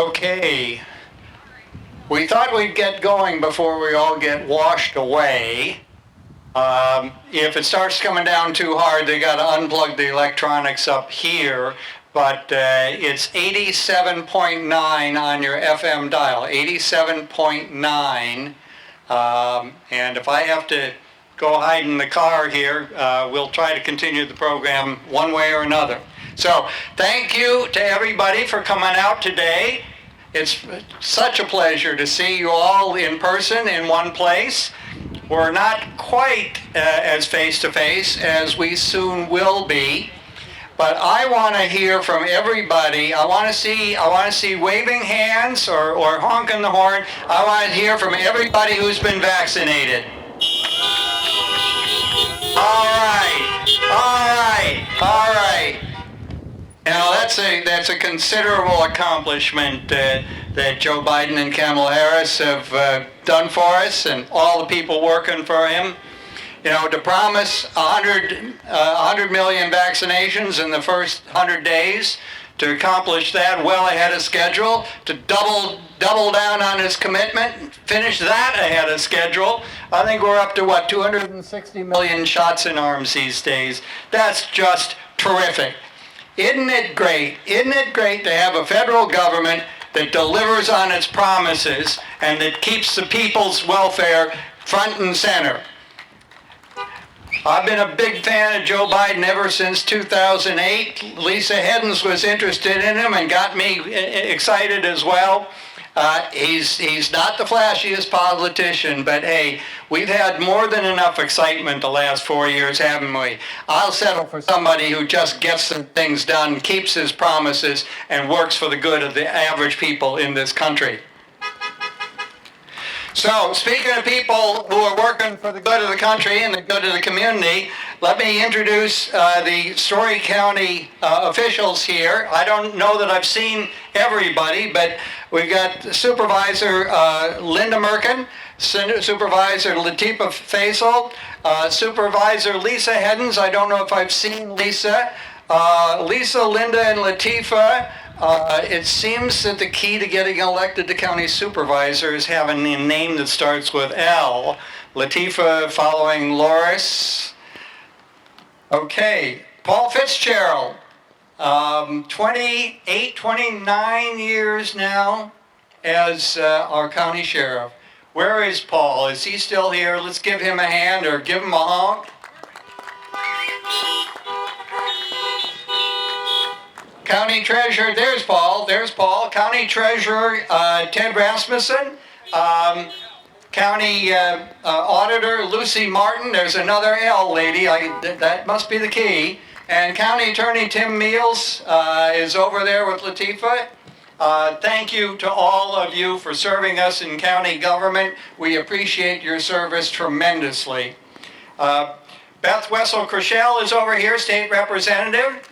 Okay, we thought we'd get going before we all get washed away. If it starts coming down too hard, they got to unplug the electronics up here. But it's 87.9 on your FM dial, 87.9. And if I have to go hide in the car here, we'll try to continue the program one way or another. So thank you to everybody for coming out today. It's such a pleasure to see you all in person in one place. We're not quite as face-to-face as we soon will be, but I want to hear from everybody. I want to see waving hands or honking the horn. I want to hear from everybody who's been vaccinated. All right. Now that's a considerable accomplishment that Joe Biden and Kamala Harris have done for us, and all the people working for him. You know, to promise 100 million vaccinations in the first 100 days, to accomplish that well ahead of schedule, to double down on his commitment, finish that ahead of schedule. I think we're up to, 260 million shots in arms these days. That's just terrific. Isn't it great? Isn't it great to have a federal government that delivers on its promises and that keeps the people's welfare front and center? I've been a big fan of Joe Biden ever since 2008. Lisa Hedens was interested in him and got me excited as well. He's not the flashiest politician, but hey, we've had more than enough excitement the last 4 years, haven't we? I'll settle for somebody who just gets some things done, keeps his promises, and works for the good of the average people in this country. So, speaking of people who are working for the good of the country and the good of the community, let me introduce the Story County officials here. I don't know that I've seen everybody, but we've got Supervisor Linda Merkin, Supervisor Latifa Faisal, Supervisor Lisa Hedens. I don't know if I've seen Lisa. Lisa, Linda, and Latifa. It seems that the key to getting elected to county supervisor is having a name that starts with L. Latifa following Loris. Okay, Paul Fitzgerald, 29 years now as our county sheriff. Where is Paul? Is he still here? Let's give him a hand or give him a honk. County Treasurer, there's Paul. County Treasurer Ted Rasmussen. County Auditor Lucy Martin. There's another L lady. That must be the key. And County Attorney Tim Meals is over there with Latifa. Thank you to all of you for serving us in county government. We appreciate your service tremendously. Beth Wessel-Crochelle is over here, State Representative.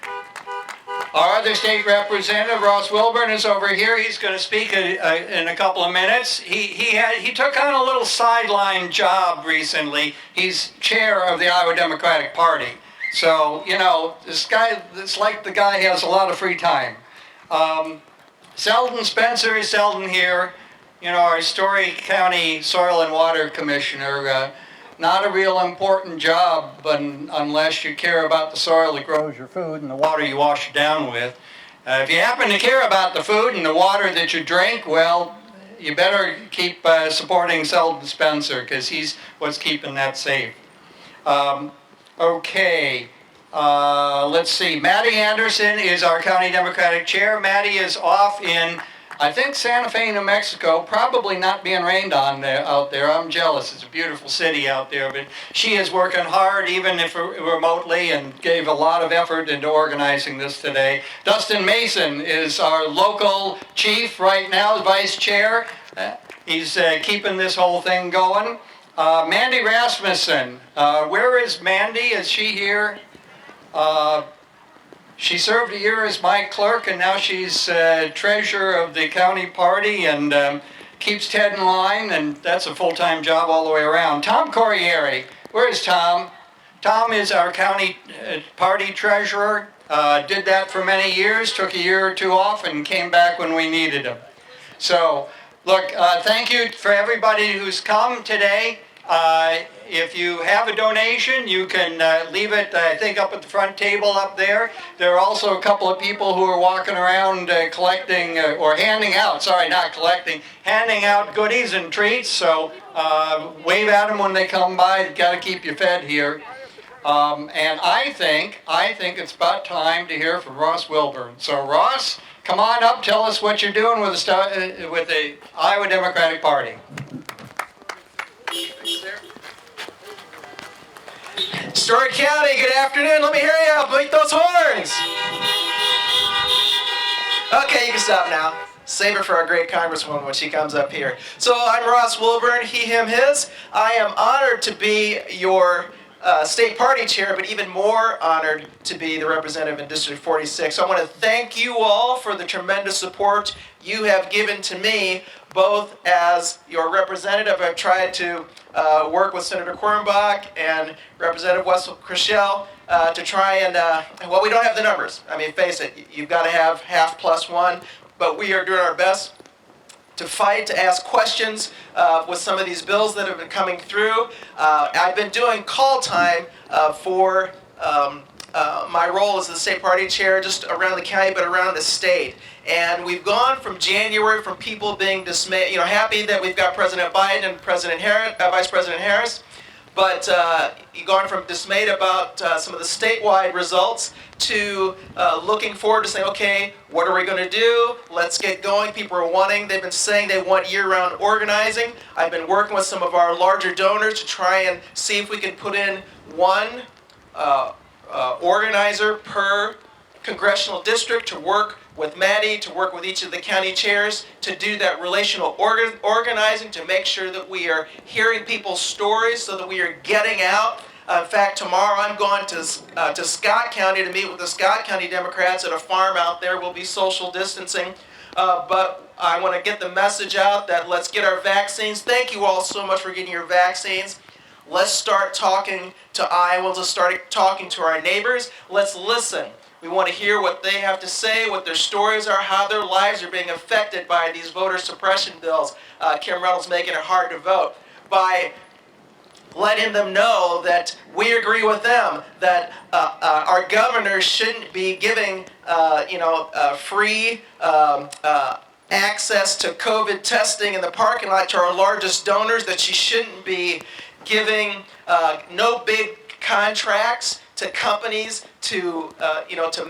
Our other state representative, Ross Wilburn, is over here. He's going to speak in a couple of minutes. He took on a little sideline job recently. He's chair of the Iowa Democratic Party. So, you know, this guy, it's like the guy has a lot of free time. Selden Spencer is seldom here. You know, our Story County Soil and Water Commissioner. Not a real important job unless you care about the soil that grows your food and the water you wash it down with. If you happen to care about the food and the water that you drink, well, you better keep supporting Selden Spencer because he's what's keeping that safe. Okay, let's see. Matty Anderson is our County Democratic Chair. Matty is off in, I think, Santa Fe, New Mexico, probably not being rained on out there. I'm jealous. It's a beautiful city out there, but she is working hard, even if remotely, and gave a lot of effort into organizing this today. Dustin Mason is our local chief right now, vice chair. He's keeping this whole thing going. Mandy Rasmussen. Where is Mandy? Is she here? She served a year as my clerk, and now she's treasurer of the county party and keeps Ted in line, and that's a full-time job all the way around. Tom Corriere, where is Tom? Tom is our county party treasurer, did that for many years, took a year or two off, and came back when we needed him. So, look, thank you for everybody who's come today. If you have a donation, you can leave it, I think, up at the front table up there. There are also a couple of people who are walking around collecting, or handing out, sorry, not collecting, handing out goodies and treats. So wave at them when they come by. Got to keep you fed here. And I think it's about time to hear from Ross Wilburn. So Ross, come on up, tell us what you're doing with the Iowa Democratic Party. Story County, good afternoon. Let me hear you. Beat those horns. Okay, you can stop now. Save it for our great Congresswoman when she comes up here. So I'm Ross Wilburn, he, him, his. I am honored to be your state party chair, but even more honored to be the representative in District 46. So I want to thank you all for the tremendous support you have given to me, both as your representative. I've tried to work with Senator Quirnbach and Representative Wessel Chriselle to try and, well, we don't have the numbers. I mean, face it, you've got to have half plus one, but we are doing our best to fight, to ask questions with some of these bills that have been coming through. I've been doing call time for my role as the state party chair, just around the county, but around the state. And we've gone from January from people being dismayed, happy that we've got President Biden and Vice President Harris, but you've gone from dismayed about some of the statewide results to looking forward to saying, okay, what are we going to do? Let's get going. People are they've been saying they want year-round organizing. I've been working with some of our larger donors to try and see if we can put in one organizer per congressional district to work with Maddie, to work with each of the county chairs, to do that relational organizing, to make sure that we are hearing people's stories so that we are getting out. In fact, tomorrow I'm going to Scott County to meet with the Scott County Democrats at a farm out there. We'll be social distancing, but I want to get the message out that let's get our vaccines. Thank you all so much for getting your vaccines. Let's start talking to Iowans. Let's start talking to our neighbors. Let's listen. We want to hear what they have to say, what their stories are, how their lives are being affected by these voter suppression bills. Kim Reynolds making it hard to vote. By letting them know that we agree with them, that our governor shouldn't be giving free access to COVID testing in the parking lot to our largest donors, that she shouldn't be giving no big contracts to companies to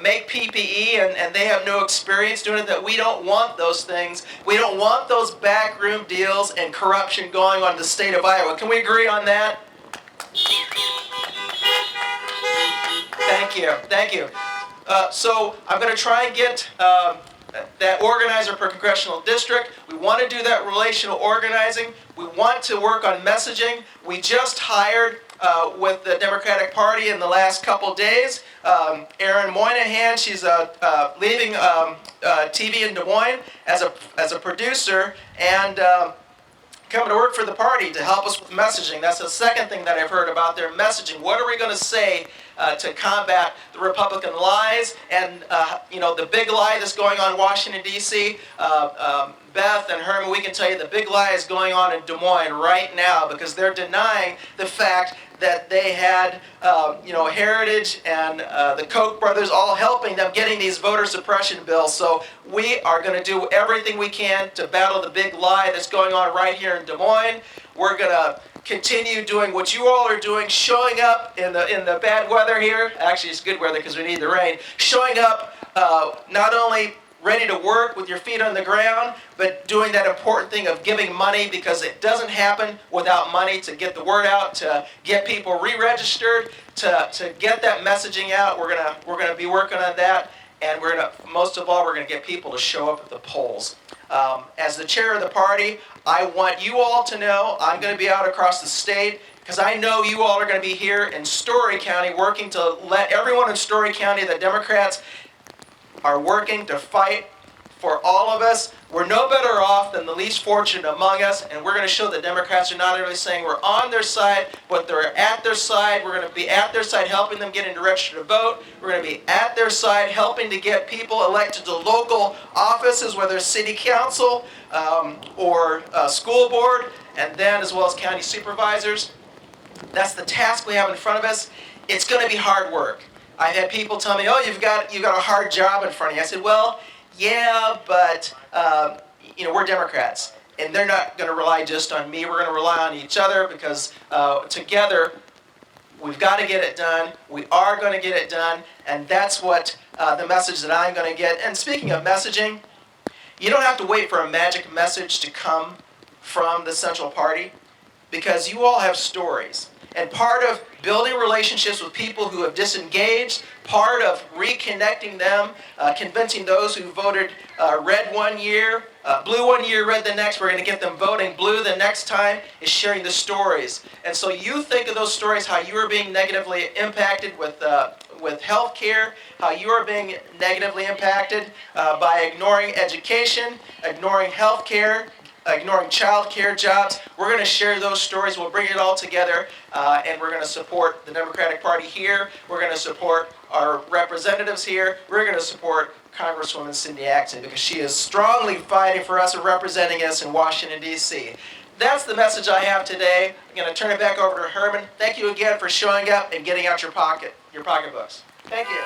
make PPE and they have no experience doing it, that we don't want those things. We don't want those backroom deals and corruption going on in the state of Iowa. Can we agree on that? Thank you. So I'm going to try and get that organizer per congressional district. We want to do that relational organizing. We want to work on messaging. We just hired with the Democratic Party in the last couple days. Erin Moynihan, she's leaving TV in Des Moines as a producer and coming to work for the party to help us with messaging. That's the second thing that I've heard about their messaging. What are we going to say to combat the Republican lies and the big lie that's going on in Washington, D.C.? Beth and Herman, we can tell you the big lie is going on in Des Moines right now because they're denying the fact that they had, Heritage and the Koch brothers all helping them getting these voter suppression bills. So we are going to do everything we can to battle the big lie that's going on right here in Des Moines. We're going to continue doing what you all are doing, showing up in the bad weather here. Actually, it's good weather because we need the rain. Showing up not only ready to work with your feet on the ground, but doing that important thing of giving money, because it doesn't happen without money, to get the word out, to get people re-registered, to get that messaging out. We're gonna be working on that, and most of all, we're gonna get people to show up at the polls. As the chair of the party, I want you all to know I'm going to be out across the state, because I know you all are going to be here in Story County working to let everyone in Story County, the Democrats, are working to fight for all of us. We're no better off than the least fortunate among us, and we're going to show the Democrats are not only saying we're on their side, but they're at their side. We're going to be at their side helping them get into register to vote. We're going to be at their side helping to get people elected to local offices, whether it's city council or school board, and then as well as county supervisors. That's the task we have in front of us. It's going to be hard work. I've had people tell me, oh, you've got a hard job in front of you. I said, well, yeah, but we're Democrats, and they're not going to rely just on me. We're going to rely on each other because together we've got to get it done. We are going to get it done, and that's what the message that I'm going to get. And speaking of messaging, you don't have to wait for a magic message to come from the Central Party because you all have stories. And part of building relationships with people who have disengaged, part of reconnecting them, convincing those who voted red one year, blue one year, red the next, we're going to get them voting blue the next time, is sharing the stories. And so you think of those stories, how you are being negatively impacted with health care, how you are being negatively impacted by ignoring education, ignoring health care, ignoring child care, jobs. We're going to share those stories. We'll bring it all together, and we're going to support the Democratic Party here. We're going to support our representatives here. We're going to support Congresswoman Cindy Axne because she is strongly fighting for us and representing us in Washington, D.C. That's the message I have today. I'm going to turn it back over to Herman. Thank you again for showing up and getting out your pocketbooks. Thank you.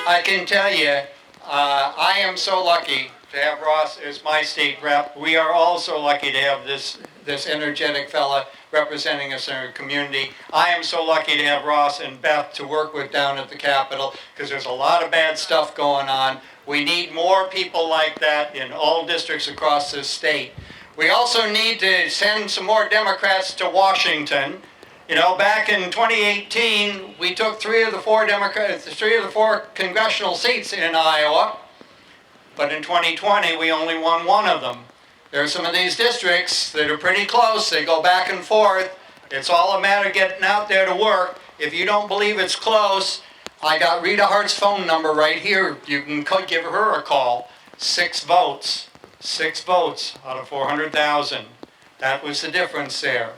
I can tell you, I am so lucky to have Ross as my state rep. We are all so lucky to have this energetic fella representing us in our community. I am so lucky to have Ross and Beth to work with down at the Capitol because there's a lot of bad stuff going on. We need more people like that in all districts across this state. We also need to send some more Democrats to Washington. You know, back in 2018, we took three of the four congressional seats in Iowa, but in 2020, we only won one of them. There are some of these districts that are pretty close. They go back and forth. It's all a matter of getting out there to work. If you don't believe it's close, I got Rita Hart's phone number right here. You can give her a call. 6 votes. 6 votes out of 400,000. That was the difference there.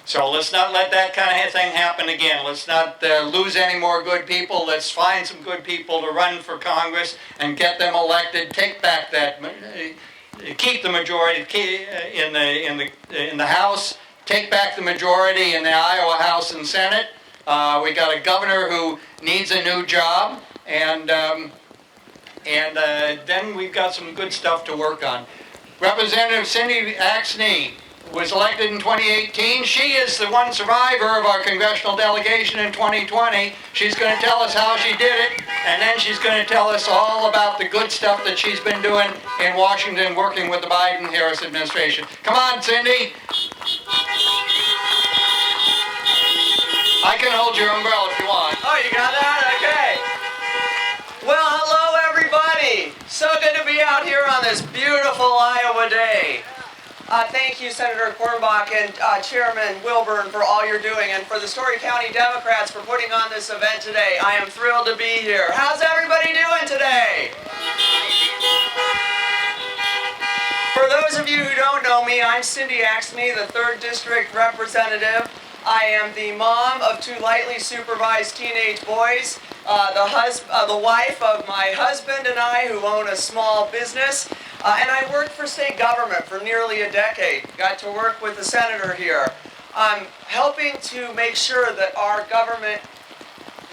So let's not let that kind of thing happen again. Let's not lose any more good people. Let's find some good people to run for Congress and get them elected. Take back that, keep the majority in the House. Take back the majority in the Iowa House and Senate. We got a governor who needs a new job, and then we've got some good stuff to work on. Representative Cindy Axne was elected in 2018. She is the one survivor of our congressional delegation in 2020. She's going to tell us how she did it, and then she's going to tell us all about the good stuff that she's been doing in Washington working with the Biden-Harris administration. Come on, Cindy. I can hold your umbrella if you want. Oh, you got that? Okay. Well, hello, everybody. So good to be out here on this beautiful Iowa day. Thank you, Senator Cornbach and Chairman Wilburn, for all you're doing, and for the Story County Democrats for putting on this event today. I am thrilled to be here. How's everybody doing today? For those of you who don't know me, I'm Cindy Axne, the 3rd District Representative. I am the mom of 2 lightly supervised teenage boys, the wife of my husband and I, who own a small business, and I worked for state government for nearly a decade. Got to work with the senator here. I'm helping to make sure that our government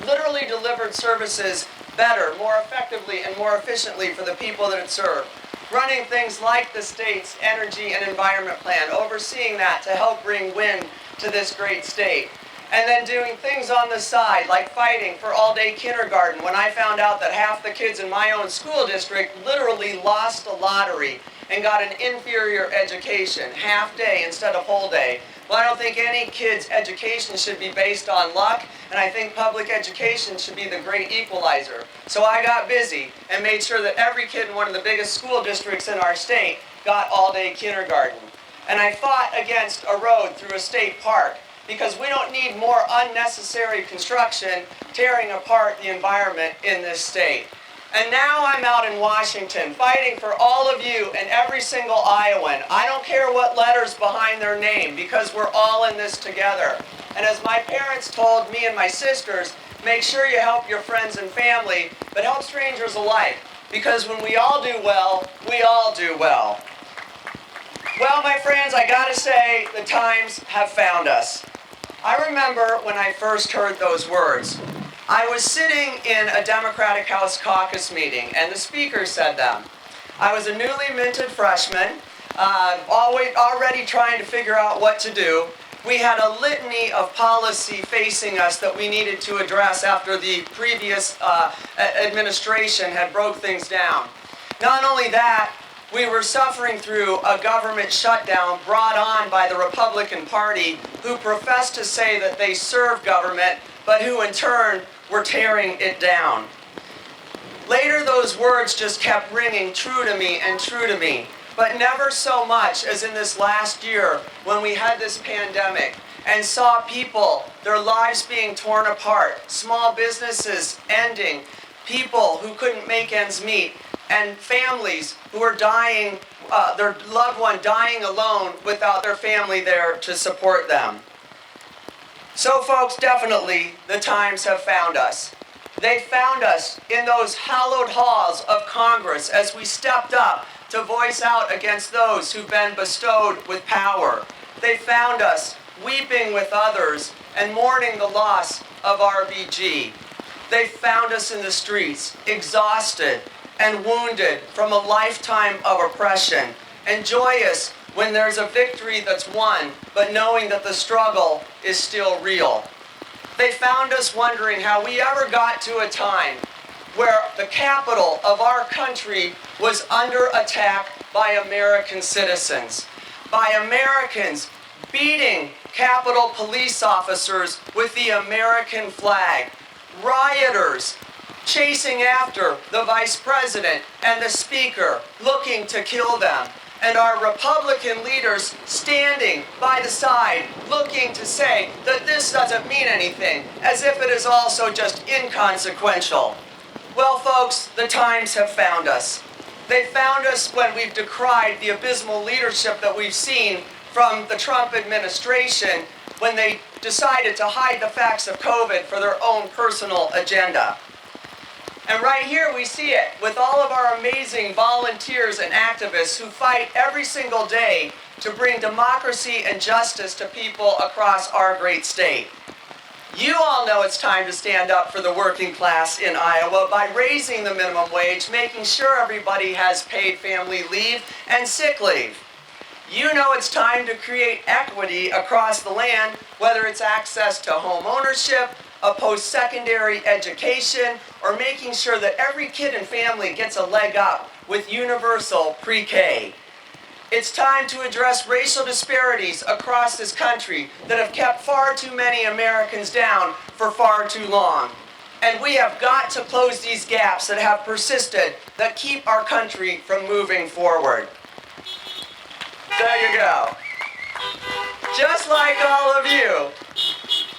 literally delivered services better, more effectively, and more efficiently for the people that it served. Running things like the state's energy and environment plan, overseeing that to help bring wind to this great state. And then doing things on the side, like fighting for all-day kindergarten, when I found out that half the kids in my own school district literally lost a lottery and got an inferior education, half day instead of whole day. Well, I don't think any kid's education should be based on luck, and I think public education should be the great equalizer. So I got busy and made sure that every kid in one of the biggest school districts in our state got all-day kindergarten. And I fought against a road through a state park because we don't need more unnecessary construction tearing apart the environment in this state. And now I'm out in Washington fighting for all of you and every single Iowan. I don't care what letter's behind their name, because we're all in this together. And as my parents told me and my sisters, make sure you help your friends and family, but help strangers alike, because when we all do well, we all do well. Well, my friends, I gotta say, the times have found us. I remember when I first heard those words. I was sitting in a Democratic House caucus meeting, and the speaker said them. I was a newly minted freshman, already trying to figure out what to do. We had a litany of policy facing us that we needed to address after the previous administration had broke things down. Not only that, we were suffering through a government shutdown brought on by the Republican Party, who professed to say that they serve government, but who in turn were tearing it down. Later, those words just kept ringing true to me and true to me, but never so much as in this last year when we had this pandemic and saw people, their lives being torn apart, small businesses ending, people who couldn't make ends meet, and families who were dying, their loved one dying alone without their family there to support them. So folks, definitely the times have found us. They found us in those hallowed halls of Congress as we stepped up to voice out against those who've been bestowed with power. They found us weeping with others and mourning the loss of RBG. They found us in the streets, exhausted and wounded from a lifetime of oppression, and joyous when there's a victory that's won, but knowing that the struggle is still real. They found us wondering how we ever got to a time where the capital of our country was under attack by American citizens, by Americans beating Capitol police officers with the American flag, rioters chasing after the vice president and the speaker, looking to kill them, and our Republican leaders standing by the side, looking to say that this doesn't mean anything, as if it is also just inconsequential. Well, folks, the times have found us. They found us when we've decried the abysmal leadership that we've seen from the Trump administration when they decided to hide the facts of COVID for their own personal agenda. And right here we see it with all of our amazing volunteers and activists who fight every single day to bring democracy and justice to people across our great state. You all know it's time to stand up for the working class in Iowa by raising the minimum wage, making sure everybody has paid family leave and sick leave. You know it's time to create equity across the land, whether it's access to home ownership, a post-secondary education, or making sure that every kid and family gets a leg up with universal pre-K. It's time to address racial disparities across this country that have kept far too many Americans down for far too long. And we have got to close these gaps that have persisted, that keep our country from moving forward. There you go. Just like all of you,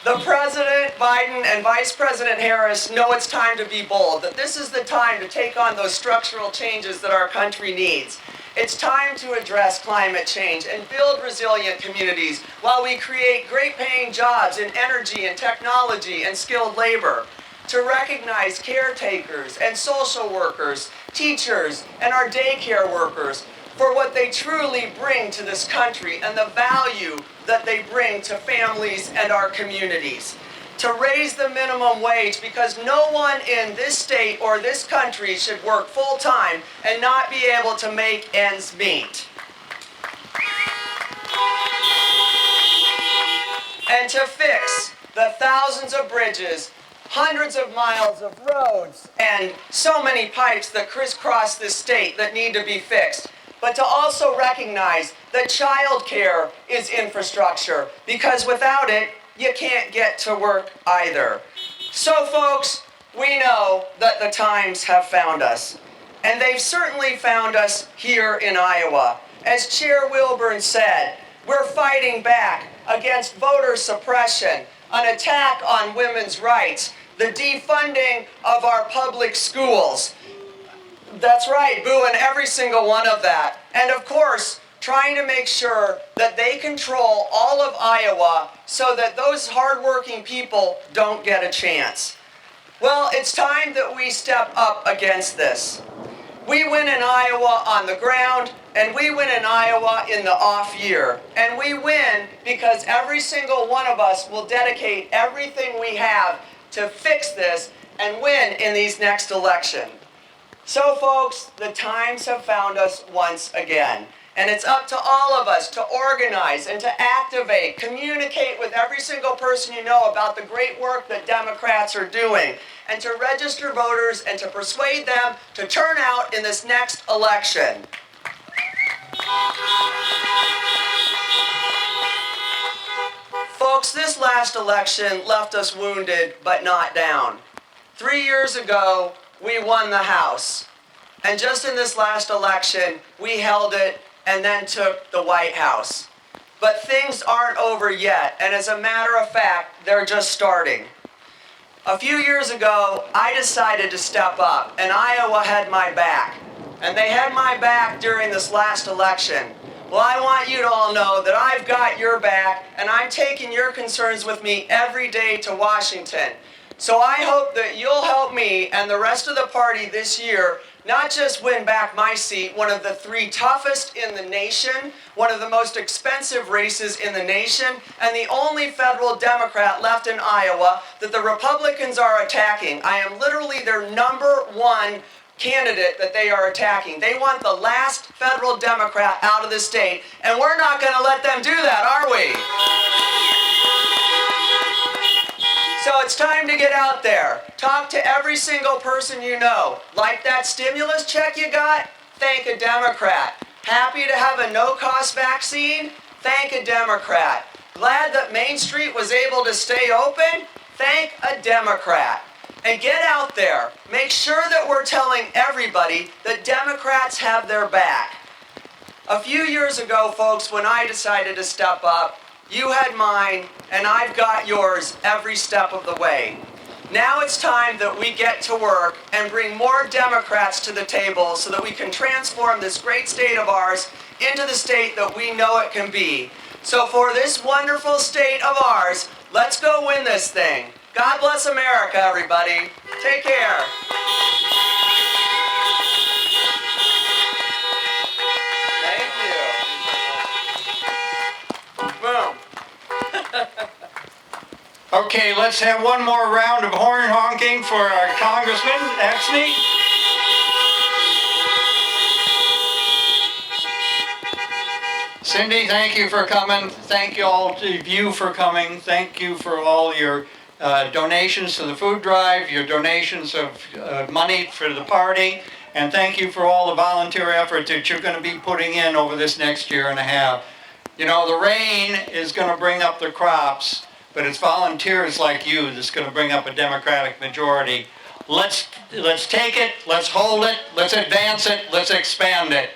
the President Biden and Vice President Harris know it's time to be bold, that this is the time to take on those structural changes that our country needs. It's time to address climate change and build resilient communities while we create great paying jobs in energy and technology and skilled labor. To recognize caretakers and social workers, teachers, and our daycare workers for what they truly bring to this country and the value that they bring to families and our communities. To raise the minimum wage, because no one in this state or this country should work full-time and not be able to make ends meet. And to fix the thousands of bridges, hundreds of miles of roads, and so many pipes that crisscross this state that need to be fixed. But to also recognize that childcare is infrastructure, because without it, you can't get to work either. So folks, we know that the times have found us. And they've certainly found us here in Iowa. As Chair Wilburn said, we're fighting back against voter suppression, an attack on women's rights, the defunding of our public schools. That's right, booing every single one of that. And of course, trying to make sure that they control all of Iowa so that those hardworking people don't get a chance. Well, it's time that we step up against this. We win in Iowa on the ground, and we win in Iowa in the off year. And we win because every single one of us will dedicate everything we have to fix this and win in these next elections. So folks, the times have found us once again. And it's up to all of us to organize and to activate, communicate with every single person you know about the great work that Democrats are doing, and to register voters and to persuade them to turn out in this next election. Folks, this last election left us wounded but not down. 3 years ago, we won the House. And just in this last election, we held it and then took the White House. But things aren't over yet, and as a matter of fact, they're just starting. A few years ago, I decided to step up, and Iowa had my back. And they had my back during this last election. Well, I want you to all know that I've got your back, and I'm taking your concerns with me every day to Washington. So I hope that you'll help me and the rest of the party this year not just win back my seat, one of the 3 toughest in the nation, one of the most expensive races in the nation, and the only federal Democrat left in Iowa that the Republicans are attacking. I am literally their #1 candidate that they are attacking. They want the last federal Democrat out of the state, and we're not going to let them do that, are we? So it's time to get out there. Talk to every single person you know. Like that stimulus check you got? Thank a Democrat. Happy to have a no-cost vaccine? Thank a Democrat. Glad that Main Street was able to stay open? Thank a Democrat. And get out there. Make sure that we're telling everybody that Democrats have their back. A few years ago, folks, when I decided to step up, you had mine, and I've got yours every step of the way. Now it's time that we get to work and bring more Democrats to the table so that we can transform this great state of ours into the state that we know it can be. So for this wonderful state of ours, let's go win this thing. God bless America, everybody. Take care. Thank you. Boom. Okay, let's have one more round of horn honking for our Congressman, Axne. Cindy, thank you for coming. Thank you all of you for coming. Thank you for all your donations to the food drive, your donations of money for the party, and thank you for all the volunteer effort that you're going to be putting in over this next year and a half. You know, the rain is going to bring up the crops, but it's volunteers like you that's going to bring up a Democratic majority. Let's take it, let's hold it, let's advance it, let's expand it.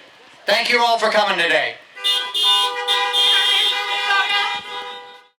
Thank you all for coming today.